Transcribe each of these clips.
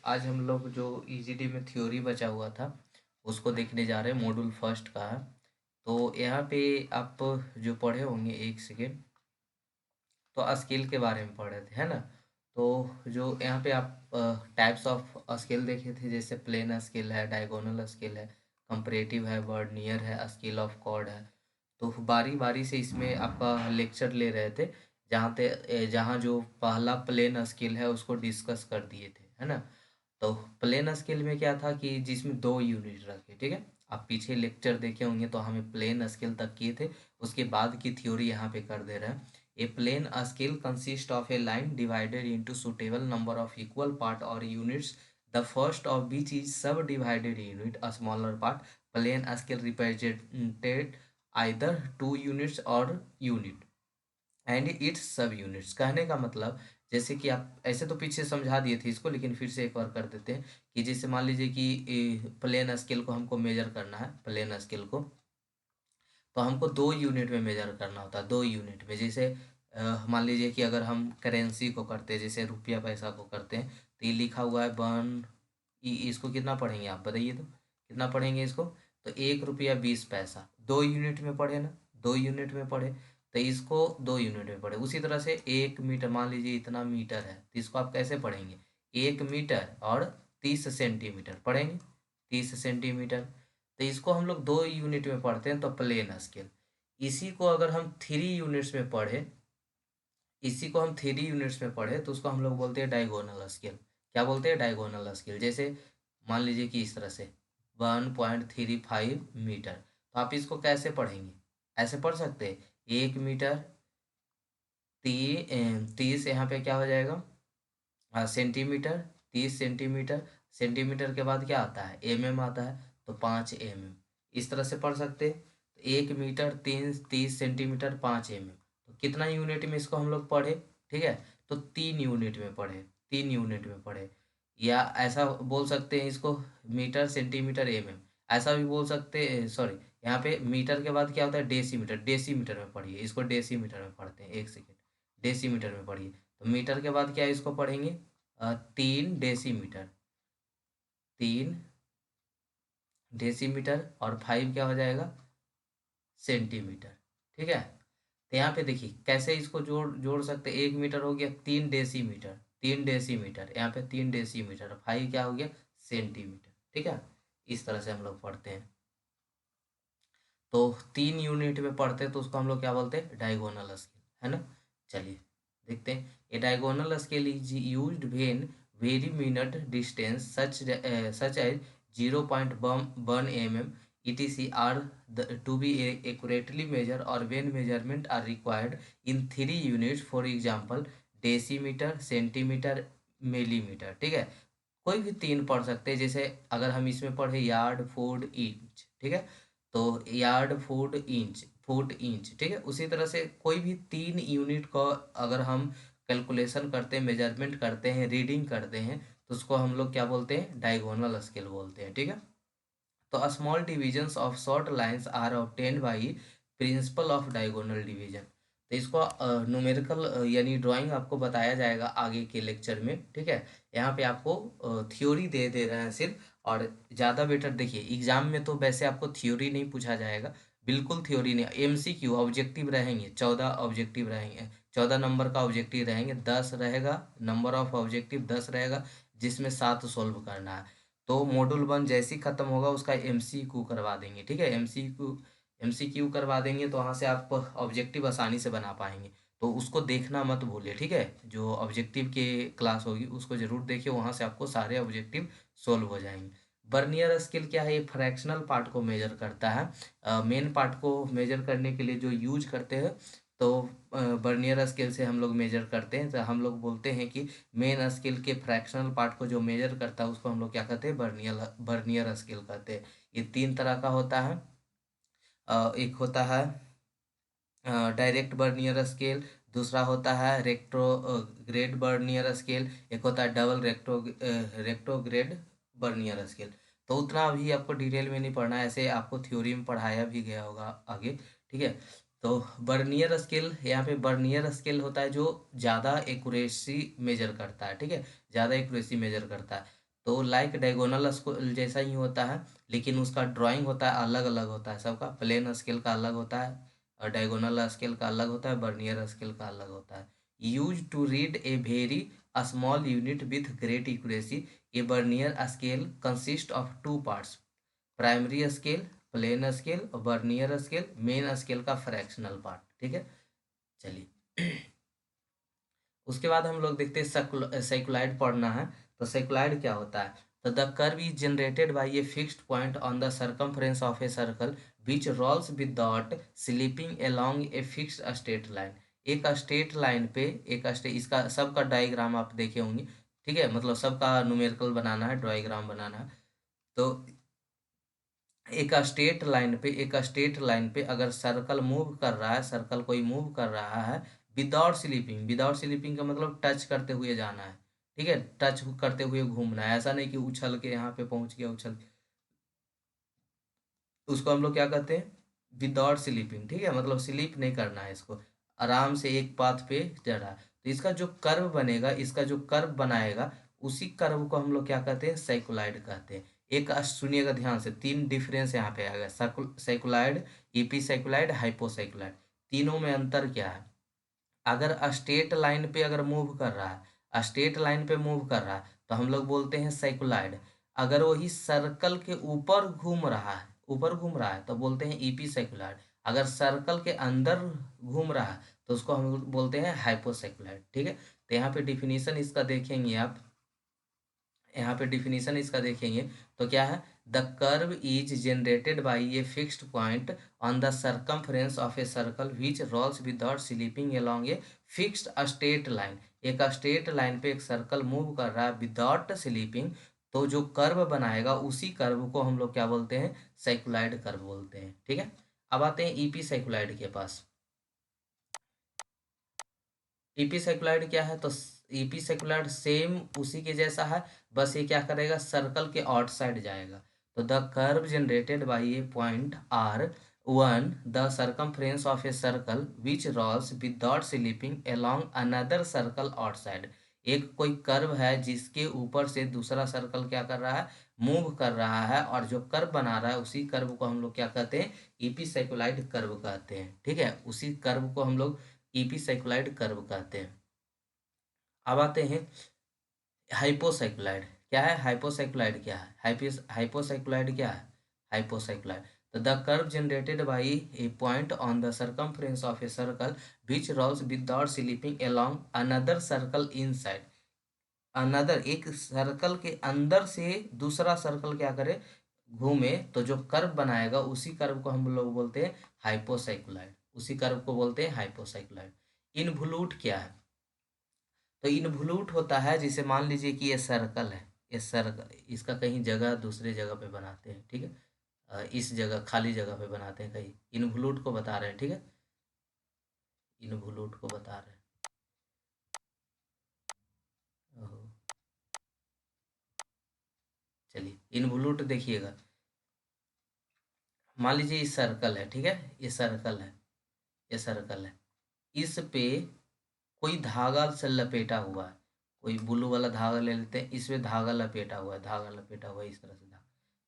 आज हम लोग जो ईजीडी में थ्योरी बचा हुआ था उसको देखने जा रहे हैं। मॉड्यूल फर्स्ट का है। तो यहाँ पे आप जो पढ़े होंगे, एक सेकेंड, तो स्केल के बारे में पढ़े थे, है ना। तो जो यहाँ पे आप टाइप्स ऑफ स्केल देखे थे, जैसे प्लेन स्केल है, डायगोनल स्केल है, कंपैरेटिव है, वर्नियर है, स्केल ऑफ कॉर्ड है। तो बारी बारी से इसमें आपका लेक्चर ले रहे थे, जहाँ जो पहला प्लेन स्केल है उसको डिस्कस कर दिए थे, है ना। तो प्लेन स्केल में क्या था कि जिसमें दो यूनिट रखे, ठीक है। आप पीछे लेक्चर देखे होंगे तो हमें प्लेन स्केल तक किए थे, उसके बाद की थ्योरी यहाँ पे कर दे रहे हैं। A plain scale consist of a line divided into suitable number of equal part और units, the first of which is subdivided unit a smaller part. Plain scale represented either two units और unit and its sub units. कहने का मतलब, जैसे कि आप ऐसे तो पीछे समझा दिए थे इसको, लेकिन फिर से एक बार कर देते हैं कि जैसे मान लीजिए कि प्लेन स्केल को हमको मेजर करना है, प्लेन स्केल को तो हमको दो यूनिट में मेजर करना होता है। दो यूनिट में, जैसे मान लीजिए कि अगर हम करेंसी को करते हैं, जैसे रुपया पैसा को करते हैं, तो ये लिखा हुआ है वन। इसको कितना पढ़ेंगे आप बताइए, तो कितना पढ़ेंगे इसको। तो 1 रुपया 20 पैसा, दो यूनिट में पढ़े ना, दो यूनिट में पढ़े। तो इसको दो यूनिट में पढ़े। उसी तरह से 1 मीटर, मान लीजिए इतना मीटर है, तो इसको आप कैसे पढ़ेंगे, 1 मीटर और 30 सेंटीमीटर पढ़ेंगे, 30 सेंटीमीटर। तो इसको हम लोग दो यूनिट में पढ़ते हैं, तो प्लेन स्केल। इसी को अगर हम थ्री यूनिट्स में पढ़े, इसी को हम थ्री यूनिट्स में पढ़े, तो उसको हम लोग बोलते हैं डायगोनल स्केल। क्या बोलते हैं, डायगोनल स्केल। जैसे मान लीजिए कि इस तरह से 1.35 मीटर, तो आप इसको कैसे पढ़ेंगे, ऐसे पढ़ सकते हैं, 1 मीटर, 30 यहाँ पे क्या हो जाएगा, सेंटीमीटर, 30 सेंटीमीटर। सेंटीमीटर के बाद क्या आता है, आता है, तो 5 इस तरह से पढ़ सकते हैं। तो 1 मीटर, 30 सेंटीमीटर, 5 तो कितना यूनिट में इसको हम लोग पढ़े, ठीक है। तो 3 यूनिट में पढ़े, 3 यूनिट में पढ़े। या ऐसा बोल सकते हैं इसको, मीटर, सेंटीमीटर, ऐसा भी बोल सकते हैं। सॉरी, यहाँ पे मीटर के बाद क्या होता है, डेसीमीटर। डेसीमीटर में पढ़िए इसको, डेसीमीटर में पढ़ते हैं, एक सेकेंड, डेसीमीटर में पढ़िए। तो मीटर के बाद क्या है, इसको पढ़ेंगे 3 डेसीमीटर, 3 डेसीमीटर, और 5 क्या हो जाएगा, सेंटीमीटर, ठीक है। तो यहाँ पे देखिए कैसे इसको जोड़ जोड़ सकते हैं। 1 मीटर हो गया 3 डेसीमीटर, 3 डेसीमीटर, यहाँ पे 3 डेसीमीटर, 5 क्या हो गया, सेंटीमीटर, ठीक है। इस तरह से हम लोग पढ़ते हैं। तो 3 यूनिट में पढ़ते हैं तो उसको हम लोग क्या बोलते हैं, डायगोनल स्केल, है ना। चलिए देखते हैं। A diagonal scale is used when very minute distance such as 0.1 mm etc are to be accurately measured, or when measurement are required in three units, for example decimetre, centimetre, millimetre, ठीक है। कोई भी तीन पढ़ सकते हैं। जैसे अगर हम इसमें पढ़े यार्ड, फुट, इंच, ठीक है। तो yard, foot, inch, foot, inch, ठीक है। उसी तरह से कोई भी 3 यूनिट को अगर हम कैलकुलेशन करते हैं, मेजरमेंट करते हैं, रीडिंग करते हैं, तो उसको हम लोग क्या बोलते हैं, डायगोनल स्केल बोलते हैं, ठीक है। तो small divisions of short lines are obtained by principle of diagonal division. तो इसको न्यूमेरिकल यानी ड्राइंग आपको बताया जाएगा आगे के लेक्चर में, ठीक है। यहाँ पे आपको थ्योरी दे रहे हैं सिर्फ। और ज़्यादा बेटर देखिए, एग्जाम में तो वैसे आपको थ्योरी नहीं पूछा जाएगा, बिल्कुल थ्योरी नहीं। MCQ ऑब्जेक्टिव रहेंगे, 14 ऑब्जेक्टिव रहेंगे, 14 नंबर का ऑब्जेक्टिव रहेंगे, 10 रहेगा, नंबर ऑफ ऑब्जेक्टिव 10 रहेगा, जिसमें 7 सोल्व करना है। तो मॉड्यूल 1 जैसे ही खत्म होगा उसका MCQ करवा देंगे, ठीक है। MCQ करवा देंगे तो वहाँ से आप ऑब्जेक्टिव आसानी से बना पाएंगे। तो उसको देखना मत भूलिए, ठीक है। जो ऑब्जेक्टिव के क्लास होगी उसको जरूर देखिए, वहाँ से आपको सारे ऑब्जेक्टिव सोल्व हो जाएंगे। बर्नियर स्केल क्या है, ये फ्रैक्शनल पार्ट को मेजर करता है। मेन पार्ट को मेजर करने के लिए जो यूज करते हैं, तो बर्नियर स्केल से हम लोग मेजर करते हैं। तो हम लोग बोलते हैं कि मेन स्केल के फ्रैक्शनल पार्ट को जो मेजर करता है उसको हम लोग क्या कहते हैं, बर्नियर स्केल कहते हैं। ये तीन तरह का होता है। एक होता है डायरेक्ट बर्नियर स्केल, दूसरा होता है रेक्टोग्रेड बर्नियर स्केल, एक होता है डबल रेक्टोग्रेड बर्नियर स्केल। तो उतना अभी आपको डिटेल में नहीं पढ़ना है, ऐसे आपको थ्योरी में पढ़ाया भी गया होगा आगे, ठीक है। तो बर्नियर स्केल, यहाँ पे बर्नियर स्केल होता है जो ज़्यादा एक्यूरेसी मेजर करता है, ठीक है, ज़्यादा एक्यूरेसी मेजर करता है। तो लाइक डायगोनल स्केल जैसा ही होता है, लेकिन उसका ड्राइंग होता है अलग अलग होता है सबका। प्लेन स्केल का अलग होता है, और डायगोनल स्केल का अलग होता है, बर्नियर स्केल का अलग होता है। Use to read a very small unit with great accuracy. A vernier scale consist of two parts, primary scale, plain scale, और बर्नियर स्केल मेन स्केल का फ्रैक्शनल पार्ट। ठीक है, चलिए उसके बाद हम लोग देखते हैं साइक्लॉइड पढ़ना है। तो साइक्लॉइड क्या होता है? तो the curve is generated by a fixed point on the circumference of a circle which rolls without slipping along a fixed straight line. एक स्ट्रेट लाइन पे इसका सबका डायग्राम आप देखे होंगे। ठीक है, मतलब सबका न्यूमेरिकल बनाना है, डायग्राम बनाना है। तो एक स्ट्रेट लाइन पे अगर सर्कल मूव कर रहा है, सर्कल कोई मूव कर रहा है विदाउट स्लिपिंग का मतलब टच करते हुए जाना है। ठीक है, टच करते हुए घूमना है, ऐसा नहीं कि उछल के यहाँ पे पहुंच गया उछल के। उसको हम लोग क्या कहते हैं? Without slipping. ठीक है, मतलब स्लिप नहीं करना है इसको, आराम से एक पाथ पे चढ़ा। तो इसका जो कर्व बनेगा, इसका जो कर्व बनाएगा, उसी कर्व को हम लोग क्या कहते हैं? साइक्लॉइड कहते हैं। एक सुनिएगा ध्यान से, तीन डिफरेंस यहाँ पे आ गया, साइक्लॉइड, इपीसाइक्लॉइड, हाइपोसाइक्लॉइड। तीनों में अंतर क्या है? अगर स्ट्रेट लाइन पे अगर मूव कर रहा है, स्ट्रेट लाइन पे मूव कर रहा है, तो हम लोग बोलते हैं साइक्लॉइड। अगर वही सर्कल के ऊपर घूम रहा है तो बोलते हैं ईपी साइक्लॉइड। अगर सर्कल के अंदर घूम रहा है तो उसको हम बोलते हैं हाइपोसाइक्लॉइड। ठीक है, तो यहाँ पे डिफिनीशन इसका देखेंगे तो क्या है? The curve is generated by a fixed point on the circumference of a circle which rolls without sleeping along a fixed straight line. एक स्ट्रेट लाइन पे एक सर्कल मूव कर रहा है विदाउट स्लीपिंग, तो जो कर्व बनाएगा उसी कर्व को हम लोग क्या बोलते हैं? साइक्लॉइड कर्व बोलते हैं। ठीक है, अब आते हैं ईपी साइक्लॉइड के पास। ईपी साइक्लॉइड क्या है? तो ईपी साइक्लॉइड सेम उसी के जैसा है, बस ये क्या करेगा? सर्कल के आउटसाइड जाएगा। तो the curve generated by a point or on the circumference of a circle which rolls without slipping along another circle outside. एक कोई कर्व है जिसके ऊपर से दूसरा सर्कल क्या कर रहा है? मूव कर रहा है, और जो कर्व बना रहा है उसी कर्व को हम लोग क्या कहते हैं? ईपी साइक्लॉइड कर्व कहते हैं। ठीक है, उसी कर्व को हम लोग ईपी साइक्लॉइड कर्व कहते हैं। अब आते हैं हाइपोसाइक्लॉइड। क्या है हाइपोसाइक्लॉइड? क्या है हाइपोसाइक्लॉइड? क्या है हाइपोसाइक्लॉइड? तो the curve generated by a point on the circumference of a circle which rolls without slipping along another circle inside. Another एक सर्कल के अंदर से दूसरा सर्कल क्या करे? घूमे, तो जो कर्व बनाएगा उसी कर्व को हम लोग बोलते हैं हाइपोसाइक्लॉइड। उसी कर्व को बोलते हैं हाइपोसाइक्लॉइड। इनवोल्यूट क्या है? तो इनवोल्यूट होता है, जैसे मान लीजिए कि ये सर्कल है, ये सर्कल इसका कहीं जगह दूसरे जगह पे बनाते हैं। ठीक है, इस जगह खाली जगह पे बनाते हैं कहीं, इनवोल्यूट को बता रहे हैं। ठीक है, इनवोल्यूट को बता रहे हैं। ओहो, चलिए इनवोल्यूट देखिएगा। मान लीजिए ये सर्कल है, ठीक है, ये सर्कल है, ये सर्कल है, इस पे कोई धागा से लपेटा हुआ है, कोई ब्लू वाला धागा ले लेते हैं, इसमें धागा लपेटा हुआ है, धागा लपेटा हुआ है, इस तरह से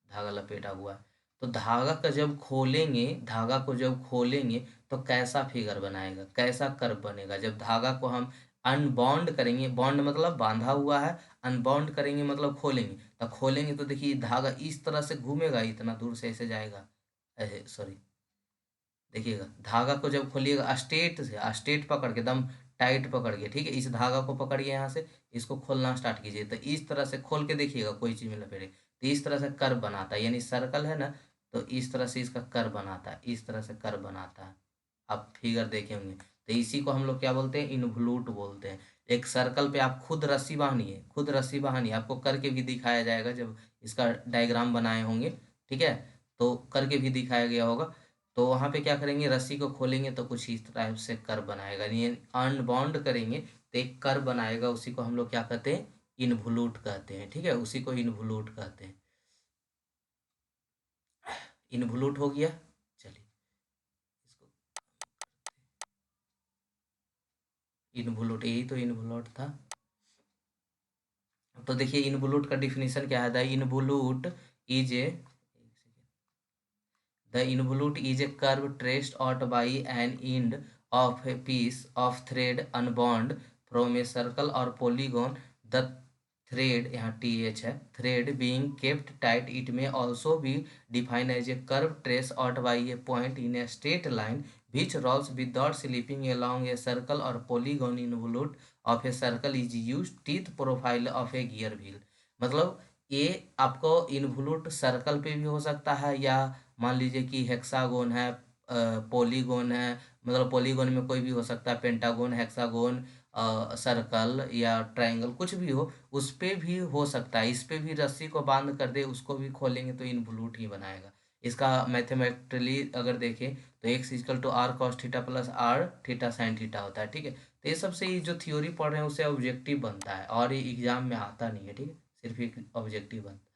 धागा लपेटा हुआ है। तो धागा को जब खोलेंगे तो कैसा फिगर बनाएगा, कैसा कर्व बनेगा? जब धागा को हम अनबाउंड करेंगे, बाउंड मतलब बांधा हुआ है, अनबाउंड करेंगे मतलब खोलेंगे, तो खोलेंगे तो देखिए धागा इस तरह से घूमेगा, इतना दूर से ऐसे जाएगा, ऐसे सॉरी, देखिएगा धागा को जब खोलिएगा स्ट्रेट पकड़ के दम टाइट पकड़ के, ठीक है, इस धागा को पकड़िए यहाँ से, इसको खोलना स्टार्ट कीजिए, तो इस तरह से खोल के देखिएगा कोई चीज में लपेटे, तो इस तरह से कर्व बनाता है, यानी सर्कल है ना, तो इस तरह से इसका कर्व बनाता है, इस तरह से कर्व बनाता है। आप फिगर देखे होंगे, तो इसी को हम लोग क्या बोलते हैं? इनवोल्यूट बोलते हैं। एक सर्कल पे आप खुद रस्सी बहानिए, आपको करके भी दिखाया जाएगा जब इसका डायग्राम बनाए होंगे। ठीक है, तो करके भी दिखाया गया होगा। तो वहां पे क्या करेंगे? रस्सी को खोलेंगे तो कुछ इस टाइप से कर्व बनाएगा, यानी अनबाउंड करेंगे तो एक कर्व बनाएगा, उसी को हम लोग क्या कहते हैं? इनवोल्यूट कहते हैं। ठीक है, उसी को इनवोल्यूट कहते हैं। इनवोल्यूट हो गया। चलिए इसको, इनवोल्यूट, यही तो इनवोल्यूट था। तो देखिए इनवोल्यूट का डिफिनीशन क्या है, the involute is a The involute is a curve traced out by an end of a piece of thread unbound from a circle or polygon. The thread, यहाँ th है, thread being kept tight. It may also be defined as a curve trace out by a point in a straight line which rolls without slipping along a circle or polygon. Involute of a circle is used teeth profile of a gear wheel. मतलब ये आपको involute circle पे भी हो सकता है, या मान लीजिए कि हेक्सागोन है, पॉलीगोन है, मतलब पॉलीगोन में कोई भी हो सकता है, पेंटागोन, हेक्सागोन, सर्कल या ट्रायंगल, कुछ भी हो, उस पे भी हो सकता है। इस पे भी रस्सी को बांध कर दे, उसको भी खोलेंगे तो इन्वोल्यूट ही बनाएगा। इसका मैथमेटिकली अगर देखें तो x equal to r cos theta plus r theta sine theta होता है, ठीक है। तो ये सबसे ये जो थ्योरी पढ़ रहे हैं उससे ऑब्जेक्टिव बनता है, और ये एग्जाम में आता नहीं है, ठीक है, सिर्फ एक ऑब्जेक्टिव बनता है।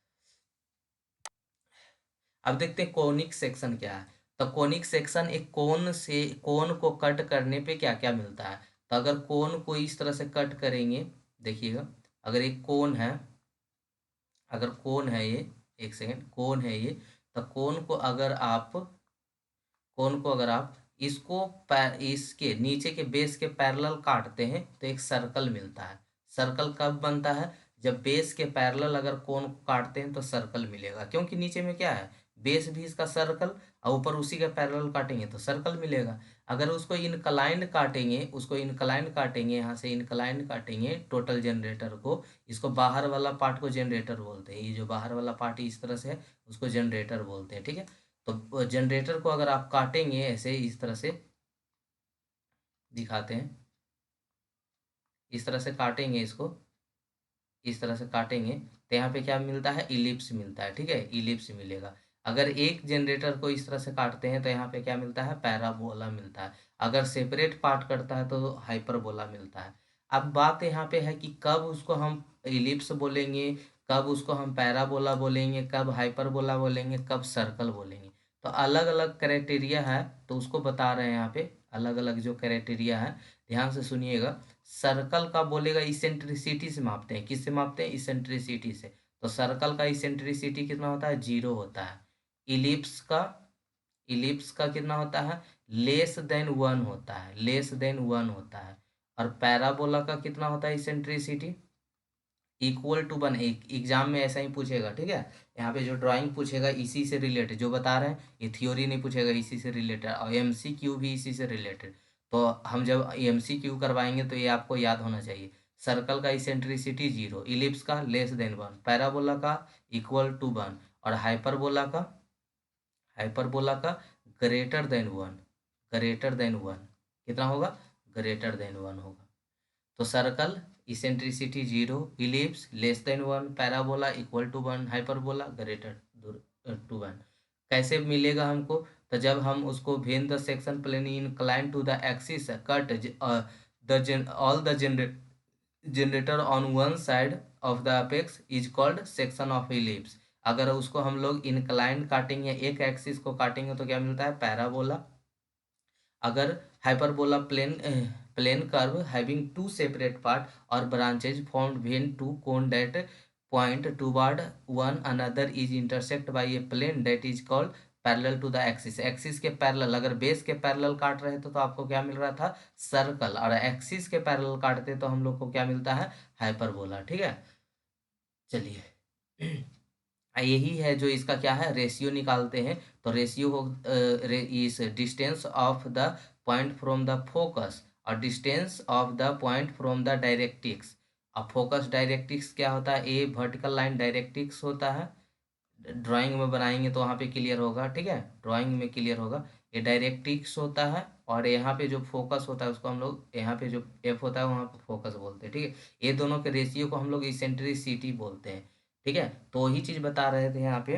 अब देखते हैं कोनिक सेक्शन क्या है। तो कोनिक सेक्शन एक कोन से, कोन को कट करने पे क्या क्या मिलता है। तो अगर कोन को इस तरह से कट करेंगे, देखिएगा, अगर एक कोन है, अगर कोन है ये, एक सेकेंड, कोन है ये, तो कोन को अगर आप इसको इसके नीचे के बेस के पैरेलल काटते हैं तो एक सर्कल मिलता है। सर्कल कब बनता है, जब बेस के पैरेलल अगर कोन को काटते हैं तो सर्कल मिलेगा, क्योंकि नीचे में क्या है, बेस भी इसका सर्कल, और ऊपर उसी के पैरेलल काटेंगे तो सर्कल मिलेगा। अगर उसको इनक्लाइंड काटेंगे, उसको इनक्लाइंड काटेंगे, यहाँ से इनक्लाइंड काटेंगे टोटल जनरेटर को, इसको बाहर वाला पार्ट को जनरेटर बोलते हैं, ये जो बाहर वाला पार्ट इस तरह से है उसको जनरेटर बोलते हैं, ठीक है। तो जनरेटर को अगर आप काटेंगे ऐसे, इस तरह से दिखाते हैं, इस तरह से काटेंगे इसको, इस तरह से काटेंगे तो यहाँ पे क्या मिलता है, इलिप्स मिलता है, ठीक है, इलिप्स मिलेगा। अगर एक जनरेटर को इस तरह से काटते हैं तो यहाँ पे क्या मिलता है, पैराबोला मिलता है। अगर सेपरेट पार्ट करता है तो हाइपरबोला मिलता है। अब बात यहाँ पे है कि कब उसको हम इलिप्स बोलेंगे, कब उसको हम पैराबोला बोलेंगे, कब हाइपरबोला बोलेंगे, कब सर्कल बोलेंगे। तो अलग अलग क्राइटेरिया है, तो उसको बता रहे हैं यहाँ पे, अलग अलग जो क्राइटेरिया है, ध्यान से सुनिएगा। सर्कल का बोलेगा इसेंट्रिसिटी से मापते हैं, किससे मापते हैं, इसेंट्रिसिटी से। तो सर्कल का इसेंट्रिसिटी कितना होता है, 0 होता है। इलिप्स का, इलिप्स का कितना होता है, लेस देन 1 होता है, लेस देन 1 होता है। और पैराबोला का कितना होता है इसेंट्रिसिटी, इक्वल टू 1। एक एग्जाम में ऐसा ही पूछेगा, ठीक है। यहाँ पे जो ड्राइंग पूछेगा इसी से रिलेटेड, जो बता रहे हैं ये थ्योरी नहीं पूछेगा, इसी से रिलेटेड, और एमसीक्यू भी इसी से रिलेटेड। तो हम जब एमसीक्यू करवाएंगे तो ये आपको याद होना चाहिए। सर्कल का इसेंट्रिसिटी 0, इलिप्स का लेस देन 1, पैराबोला का इक्वल टू 1, और हाइपरबोला का ग्रेटर देन 1, ग्रेटर देन 1 कितना होगा, ग्रेटर देन 1 होगा। तो circle eccentricity 0, ellipse less than 1, parabola equal to 1, hyperbola greater to 1। कैसे मिलेगा हमको, तो जब हम उसको when the section plane inclined to the axis cut the all the generator on one side of the apex is called section of ellipse. अगर उसको हम लोग इनक्लाइंड काटेंगे, एक एक्सिस को काटेंगे तो क्या मिलता है, पैराबोला। अगर hyperbola plane curve having two separate part और branches formed when two cone that point toward one another is intersect by a plane that is called parallel to the axis. Axis के parallel, अगर base के parallel काट रहे थे तो आपको क्या मिल रहा था, सर्कल, और एक्सिस के पैरेलल काटते तो हम लोग को क्या मिलता है, हाइपरबोला, ठीक है। चलिए यही है जो इसका क्या है, रेशियो निकालते हैं। तो रेशियो हो is distance of the point from the focus और distance of the point from the directrix. अब फोकस डायरेक्ट्रिक्स क्या होता है, ए वर्टिकल लाइन डायरेक्ट्रिक्स होता है, ड्राइंग में बनाएंगे तो वहाँ पे क्लियर होगा, ठीक है, ड्राइंग में क्लियर होगा। ये डायरेक्ट्रिक्स होता है, और यहाँ पे जो फोकस होता है उसको हम लोग, यहाँ पे जो एफ होता है वहाँ पे फोकस बोलते हैं, ठीक है। ये दोनों के रेशियो को हम लोग इसेंट्रिसिटी बोलते हैं, ठीक है। तो वही चीज़ बता रहे थे यहाँ पे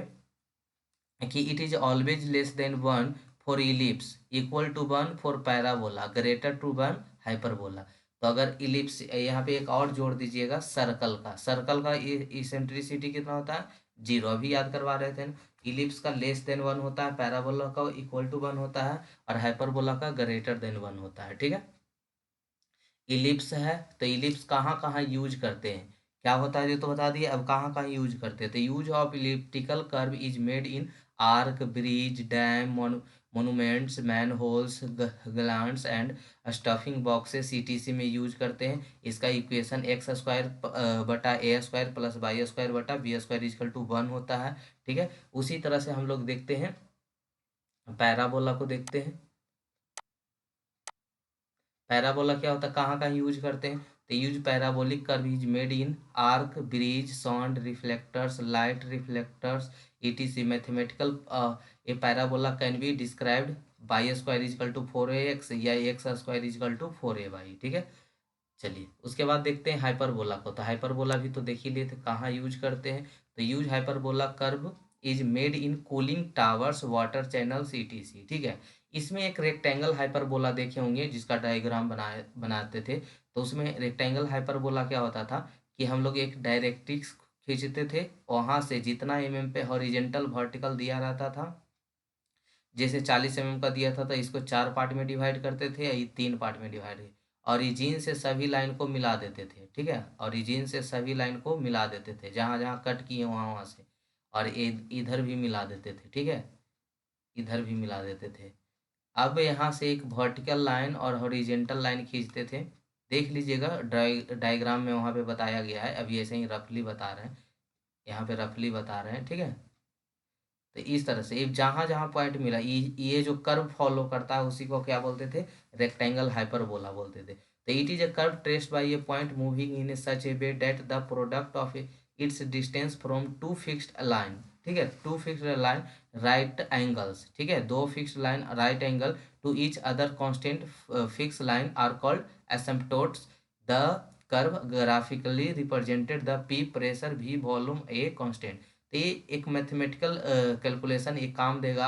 कि it is always less than 1 for ellipse, equal to 1 for parabola, greater to 1 hyperbola. तो अगर इलिप्स, यहाँ पे एक और जोड़ दीजिएगा, सर्कल का, सर्कल का इसेंट्रिसिटी कितना होता है, 0, अभी याद करवा रहे थे ना। इलिप्स का लेस देन 1 होता है, पैराबोला का इक्वल टू 1 होता है, और हाइपरबोला का ग्रेटर देन 1 होता है, ठीक है। इलिप्स है तो इलिप्स कहाँ कहाँ यूज करते हैं, क्या होता है ये तो बता दिए। अब कहाँ कहाँ यूज करते थे। Use of elliptical curve is made in arch, bridge, dam, monuments, manholes, glands and stuffing boxes सीटीसी में यूज करते हैं। इसका इक्वेशन एक्स स्क्वायर बटा a square plus y square बटा बी स्क्वायर इजकल टू 1 होता है। ठीक है, उसी तरह से हम लोग देखते हैं पैराबोला को देखते हैं। पैराबोला क्या होता है, कहाँ कहाँ यूज करते हैं। तो use parabolic curve is made in arch, bridge, sound, reflectors, light reflectors, ETC mathematical. A parabola can be described by square equal to 4ax या x square equal to 4ay। ठीक है, चलिए उसके बाद देखते हैं हाइपरबोला को। तो हाइपरबोला भी तो देख ही लिए थे कहाँ यूज करते हैं। तो use hyperbola curve is made in cooling towers, water channels, etc. ठीक है, इसमें एक रेक्टेंगल हाइपरबोला देखे होंगे जिसका डायग्राम बनाते थे। तो उसमें रेक्टेंगल हाइपरबोला क्या होता था कि हम लोग एक डायरेक्ट्रिक्स खींचते थे, वहां से जितना पे हॉरिजेंटल वर्टिकल दिया रहता था, जैसे 40 का दिया था तो इसको 4 पार्ट में डिवाइड करते थे या ये 3 पार्ट में डिवाइड। ओरिजिन से सभी लाइन को मिला देते थे। ठीक है, ओरिजिन से सभी लाइन को मिला देते थे, जहाँ जहाँ कट किए वहाँ वहाँ से। और इधर भी मिला देते थे। ठीक है, इधर भी मिला देते थे। अब यहाँ से एक वर्टिकल लाइन और हॉरिजेंटल लाइन खींचते थे। देख लीजिएगा डायग्राम में वहाँ पे बताया गया है, अभी ऐसे ही रफली बता रहे हैं, यहाँ पे रफली बता रहे हैं। ठीक है, तो इस तरह से ये जहाँ जहाँ पॉइंट मिला, ये जो कर्व फॉलो करता है उसी को क्या बोलते थे, रेक्टेंगल हाइपरबोला बोलते थे। तो it is a curve traced by a point moving in such a way that the product of its distance from two fixed line. ठीक है, two fixed line right angles. ठीक है, दो fixed line right angle to each other constant fix line are called asymptotes. The curve graphically represented the p pressure भी volume a constant. तो ये एक mathematical calculation, ये काम देगा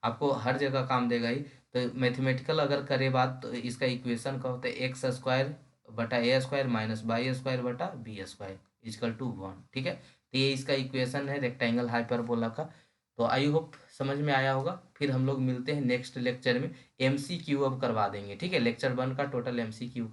आपको हर जगह काम देगा ही। तो मैथमेटिकल अगर करे बात तो इसका इक्वेशन का होता है एक्स स्क्वायर बटा a square minus Y square बटा बी स्क्वायर इजकल टू 1। ठीक है, तो ये इसका इक्वेशन है रेक्टेंगल हाइपरबोला का। तो आई होप समझ में आया होगा। फिर हम लोग मिलते हैं नेक्स्ट लेक्चर में, एमसीक्यू अब करवा देंगे। ठीक है, लेक्चर 1 का टोटल एमसीक्यू